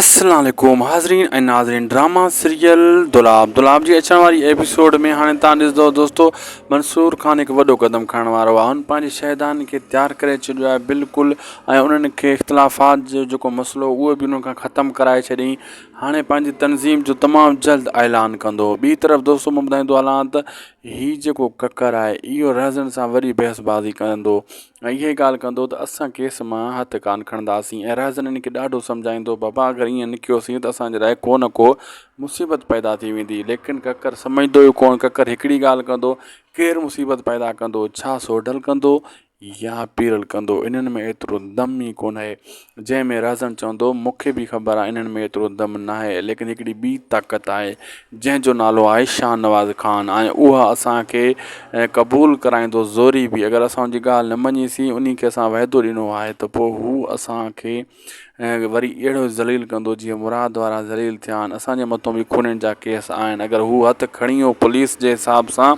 अस्सलाम वालेकुम हाज़रीन ऐं नाज़रीन ड्रामा सीरियल दुलाब जी अचण वारी एपिसोड में हाणे तव्हां ॾिसंदव दोस्तो मंसूर खान हिकु वॾो क़दम खणण वारो आहे। हुन पंहिंजी शहदान खे तयारु करे छॾियो आहे बिल्कुलु, ऐं उन्हनि खे इख़्तिलाफ़ात जो जेको मसइलो उहो बि उन्हनि खां ख़तमु कराए छॾियईं। हाणे पंहिंजी तनज़ीम जो तमामु जल्द ऐलान कंदो। ॿी तरफ़ दोस्तो मां ॿुधाईंदो हलां त हीउ जेको ककर आहे इहो रहज़न सां वरी बहसबाज़ी कंदो ऐं इहा ॻाल्हि कंदो त असां केस मां हथु कान खणंदासीं, ऐं रहज़न इन खे ॾाढो सम्झाईंदो बाबा अगरि ईअं निकियोसीं त असांजे लाइ को न को मुसीबत पैदा थी वेंदी। लेकिन ककर सम्झंदो हुयो कोन। ककर हिकिड़ी ॻाल्हि कंदो, केरु मुसीबत पैदा कंदो, छा सोढल कंदो या पीरल कंदो, इन्हनि में एतिरो दम ई कोन आहे। जंहिंमें रहज़न चवंदो मूंखे बि ख़बर आहे इन्हनि में एतिरो दम न आहे, लेकिन हिकिड़ी ॿी ताक़त आहे जंहिंजो नालो आहे शाहनवाज़ खान, ऐं उहा असांखे क़बूलु कराईंदो ज़ोरी बि। अगरि असां उनजी ॻाल्हि न मञीसीं, उन खे असां वाइदो ॾिनो आहे त पोइ हू असांखे वरी अहिड़ो ज़लील कंदो जीअं मुराद वारा ज़लील थिया आहिनि। असांजे मथां बि खूननि जा केस आहिनि। अगरि हू हथु खणी वियो पुलिस जे हिसाब सां,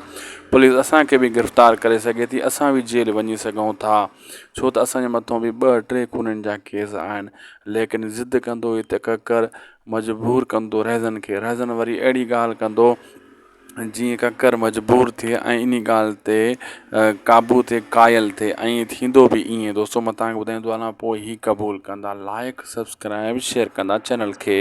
पुलिस असांखे बि गिरफ़्तार करे सघे थी, असां बि जेल वञी सघूं था, छो त असांजे मथां बि 2-3 खूननि जा केस आहिनि। लेकिन ज़िद कंदो हिते ककर मजबूर कंदो रहज़न खे। रहज़न वरी अहिड़ी ॻाल्हि कंदो जीअं ककर मजबूर थिए ऐं इन ॻाल्हि ते क़ाबू थिए, क़ाइल थिए, ऐं थींदो बि ईअं। दोस्तो मां तव्हांखे ॿुधाईंदो हलां पोइ ई क़बूलु कंदा। लाइक, सब्सक्राइब, शेयर कंदा चैनल खे।